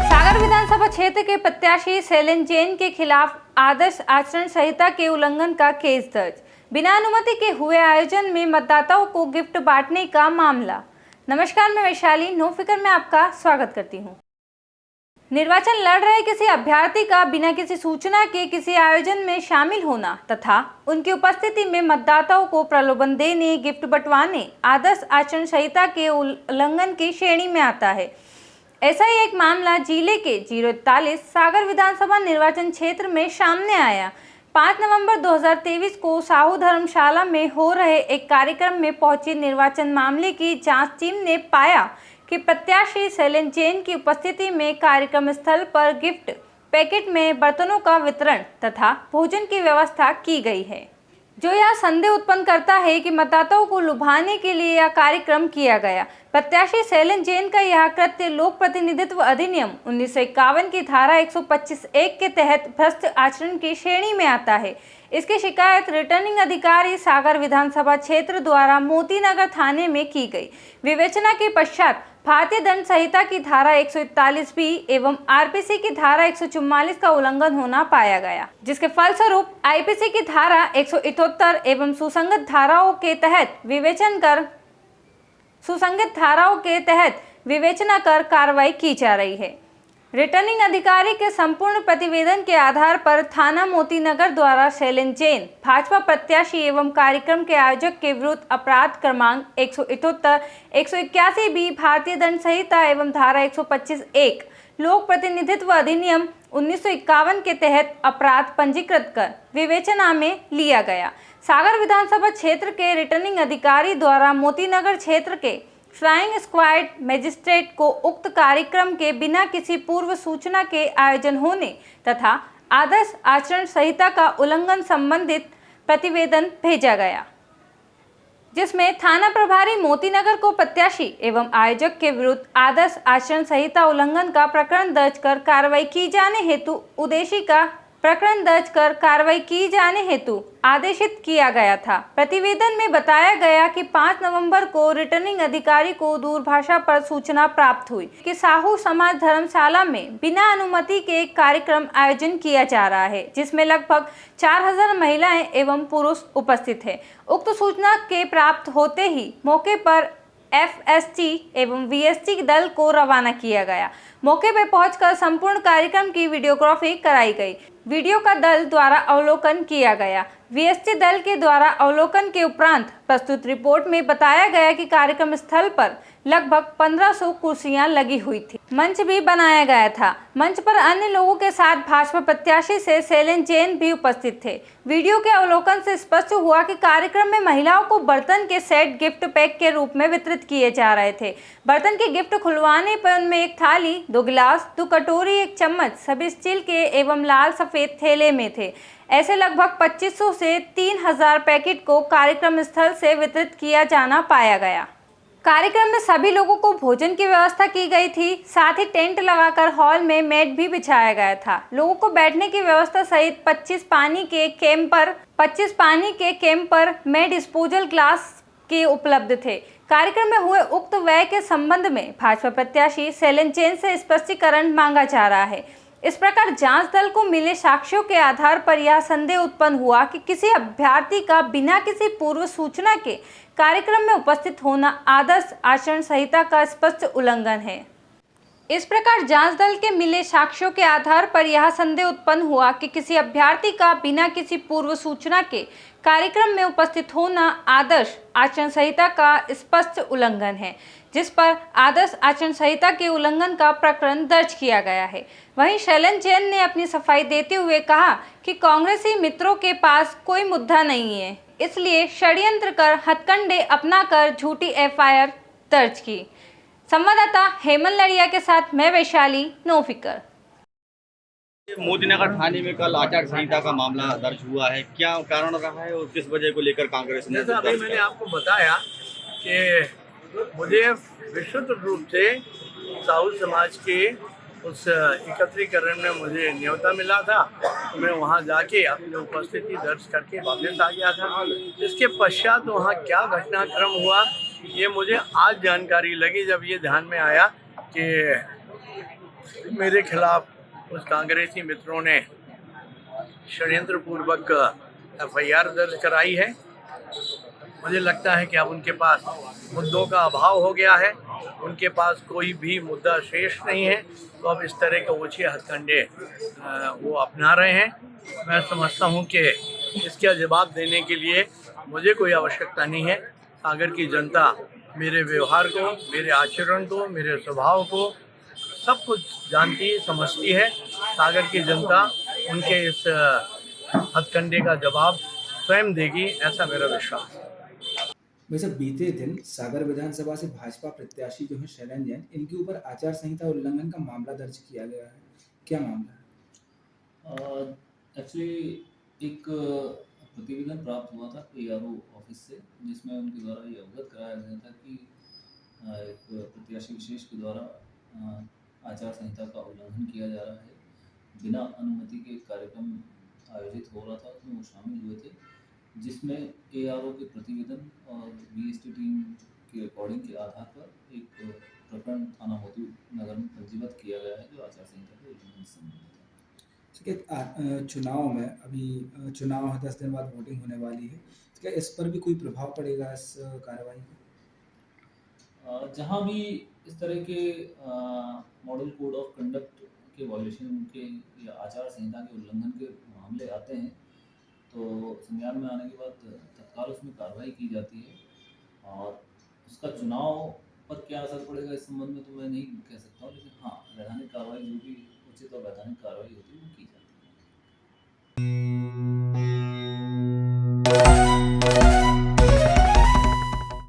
सागर विधानसभा क्षेत्र के प्रत्याशी शैलेंद्र जैन के खिलाफ आदर्श आचरण संहिता के उल्लंघन का केस दर्ज। बिना अनुमति के हुए आयोजन में मतदाताओं को गिफ्ट बांटने का मामला। नमस्कार, मैं वैशाली नो फिकर में आपका स्वागत करती हूं। निर्वाचन लड़ रहे किसी अभ्यर्थी का बिना किसी सूचना के किसी आयोजन में शामिल होना तथा उनकी उपस्थिति में मतदाताओं को प्रलोभन देने, गिफ्ट बंटवाने आदर्श आचरण संहिता के उल्लंघन की श्रेणी में आता है। ऐसा ही एक मामला जिले के 041 सागर विधानसभा निर्वाचन क्षेत्र में सामने आया। 5 नवंबर 2023 को साहू धर्मशाला में हो रहे एक कार्यक्रम में पहुंची निर्वाचन मामले की जांच टीम ने पाया कि प्रत्याशी शैलेंद्र जैन की उपस्थिति में कार्यक्रम स्थल पर गिफ्ट पैकेट में बर्तनों का वितरण तथा भोजन की व्यवस्था की गई है, जो यह संदेह उत्पन्न करता है कि मतदाताओं को लुभाने के लिए यह कार्यक्रम किया गया। प्रत्याशी शैलेंद्र जैन का यह कृत्य लोक प्रतिनिधित्व अधिनियम 1951 की धारा 125(1) के तहत भ्रष्ट आचरण की श्रेणी में आता है। इसकी शिकायत रिटर्निंग अधिकारी सागर विधानसभा क्षेत्र द्वारा मोतीनगर थाने में की गई। विवेचना के पश्चात भारतीय दंड संहिता की धारा 141B एवं आरपीसी की धारा 144 का उल्लंघन होना पाया गया, जिसके फलस्वरूप आईपीसी की धारा 178 एवं सुसंगत धाराओं के तहत विवेचना कर कार्रवाई की जा रही है। रिटर्निंग अधिकारी के संपूर्ण प्रतिवेदन के आधार पर थाना मोतीनगर द्वारा शैलेंद्र जैन भाजपा प्रत्याशी एवं कार्यक्रम के आयोजक के विरुद्ध अपराध क्रमांक 178, 181B भारतीय दंड संहिता एवं धारा 125(1) लोक प्रतिनिधित्व अधिनियम 1951 के तहत अपराध पंजीकृत कर विवेचना में लिया गया। सागर विधानसभा क्षेत्र के रिटर्निंग अधिकारी द्वारा मोतीनगर क्षेत्र के फ्लाइंग स्क्वाड मजिस्ट्रेट को उक्त कार्यक्रम के बिना किसी पूर्व सूचना के आयोजन होने तथा आदर्श आचरण संहिता का उल्लंघन संबंधित प्रतिवेदन भेजा गया, जिसमें थाना प्रभारी मोतीनगर को प्रत्याशी एवं आयोजक के विरुद्ध आदर्श आचरण संहिता उल्लंघन का प्रकरण दर्ज कर कार्रवाई की जाने हेतु आदेशित किया गया था। प्रतिवेदन में बताया गया कि 5 नवंबर को रिटर्निंग अधिकारी को दूरभाषा पर सूचना प्राप्त हुई कि साहू समाज धर्मशाला में बिना अनुमति के एक कार्यक्रम आयोजन किया जा रहा है, जिसमें लगभग 4000 महिलाएं एवं पुरुष उपस्थित हैं। उक्त सूचना के प्राप्त होते ही मौके पर FST एवं VST दल को रवाना किया गया। मौके पर पहुंचकर संपूर्ण कार्यक्रम की वीडियोग्राफी कराई गई। वीडियो का दल द्वारा अवलोकन किया गया। VST दल के द्वारा अवलोकन के उपरांत प्रस्तुत रिपोर्ट में बताया गया कि कार्यक्रम स्थल पर लगभग 1500 कुर्सियां लगी हुई थी। मंच भी बनाया गया था। मंच पर अन्य लोगों के साथ भाजपा प्रत्याशी से शैलेंद्र जैन भी उपस्थित थे। वीडियो के अवलोकन से स्पष्ट हुआ कि कार्यक्रम में महिलाओं को बर्तन के सेट गिफ्ट पैक के रूप में वितरित किए जा रहे थे। बर्तन के गिफ्ट खुलवाने पर उनमें एक थाली, 2 गिलास, 2 कटोरी, 1 चम्मच सभी स्टील के एवं लाल सफेद थैले में थे। ऐसे लगभग 2500 से 3000 पैकेट को कार्यक्रम स्थल से वितरित किया जाना पाया गया। कार्यक्रम में सभी लोगों को भोजन की व्यवस्था की गई थी। साथ ही टेंट लगाकर हॉल में मैट भी बिछाया गया था। लोगों को बैठने की व्यवस्था सहित 25 पानी के कैंपर में डिस्पोजल ग्लास के उपलब्ध थे। कार्यक्रम में हुए उक्त व्यय के संबंध में भाजपा प्रत्याशी शैलेंद्र जैन से स्पष्टीकरण मांगा जा रहा है। इस प्रकार जांच दल को मिले साक्ष्यों के आधार पर यह संदेह उत्पन्न हुआ कि किसी अभ्यर्थी का बिना किसी पूर्व सूचना के कार्यक्रम में उपस्थित होना आदर्श आचरण संहिता का स्पष्ट उल्लंघन है। इस प्रकार जांच दल के मिले साक्ष्यों के आधार पर यह संदेह उत्पन्न हुआ कि किसी अभ्यर्थी का बिना किसी पूर्व सूचना के कार्यक्रम में उपस्थित होना आदर्श आचरण संहिता का स्पष्ट उल्लंघन है, जिस पर आदर्श आचरण संहिता के उल्लंघन का प्रकरण दर्ज किया गया है। वहीं शैलेंद्र जैन ने अपनी सफाई देते हुए कहा कि कांग्रेसी मित्रों के पास कोई मुद्दा नहीं है, इसलिए षड्यंत्र कर हथकंडे अपनाकर झूठी FIR दर्ज की। संवाददाता हेमंत लड़िया के साथ मैं वैशाली नो फिकर। मोतीनगर थाने में कल आचार संहिता का मामला दर्ज हुआ है, क्या कारण रहा है और किस वजह को लेकर कांग्रेस ने? जैसा अभी मैंने आपको बताया कि मुझे विशुद्ध रूप से साहू समाज के उस एकत्रीकरण में मुझे न्योता मिला था, तो मैं वहां जाके अपनी उपस्थिति दर्ज करके वापस आ गया था। इसके पश्चात वहां क्या घटनाक्रम हुआ ये मुझे आज जानकारी लगी, जब ये ध्यान में आया कि मेरे खिलाफ उस कांग्रेसी मित्रों ने षड्यंत्र पूर्वक एफआईआर दर्ज कराई है। मुझे लगता है कि अब उनके पास मुद्दों का अभाव हो गया है, उनके पास कोई भी मुद्दा शेष नहीं है, तो अब इस तरह के ओछे हथकंडे वो अपना रहे हैं। मैं समझता हूँ कि इसका जवाब देने के लिए मुझे कोई आवश्यकता नहीं है। सागर की जनता मेरे व्यवहार को, मेरे आचरण को, मेरे स्वभाव को सब कुछ जानती समझती है। सागर की जनता उनके इस हथकंडे का जवाब स्वयं देगी, ऐसा मेरा विश्वास है। वैसे बीते दिन सागर विधानसभा से भाजपा प्रत्याशी जो है शैलेंद्र जैन, इनके ऊपर आचार संहिता उल्लंघन का मामला दर्ज किया गया है। क्या मामला है? एक्चुअली एक प्रतिवेदन प्राप्त हुआ था ARO ऑफिस से, जिसमें उनके द्वारा ये अवगत कराया गया था कि एक प्रत्याशी विशेष के द्वारा आचार संहिता का उल्लंघन किया जा रहा है। बिना अनुमति के कार्यक्रम आयोजित हो रहा था, उसमें वो शामिल हुए थे, जिसमें ARO के प्रतिवेदन और BST टीम की रिकॉर्डिंग के आधार पर एक प्रकरण थाना मोती नगर में पंजीबद्ध किया गया है, जो आचार संहिता के उल्लंघन से संबंधित है। चुनाव में अभी चुनाव है, 10 दिन बाद वोटिंग होने वाली है, तो क्या इस पर भी कोई प्रभाव पड़ेगा इस कार्रवाई का? जहाँ भी इस तरह के मॉडल कोड ऑफ कंडक्ट के वायलेशन के या आचार संहिता के उल्लंघन के मामले आते हैं, तो संज्ञान में आने के बाद तत्काल उसमें कार्रवाई की जाती है। और उसका चुनाव पर क्या असर पड़ेगा इस संबंध में तो मैं नहीं कह सकता हूँ, लेकिन हाँ, वैधानिक कार्रवाई जो भी उचित और वैधानिक कार्रवाई होती है वो की जाती है।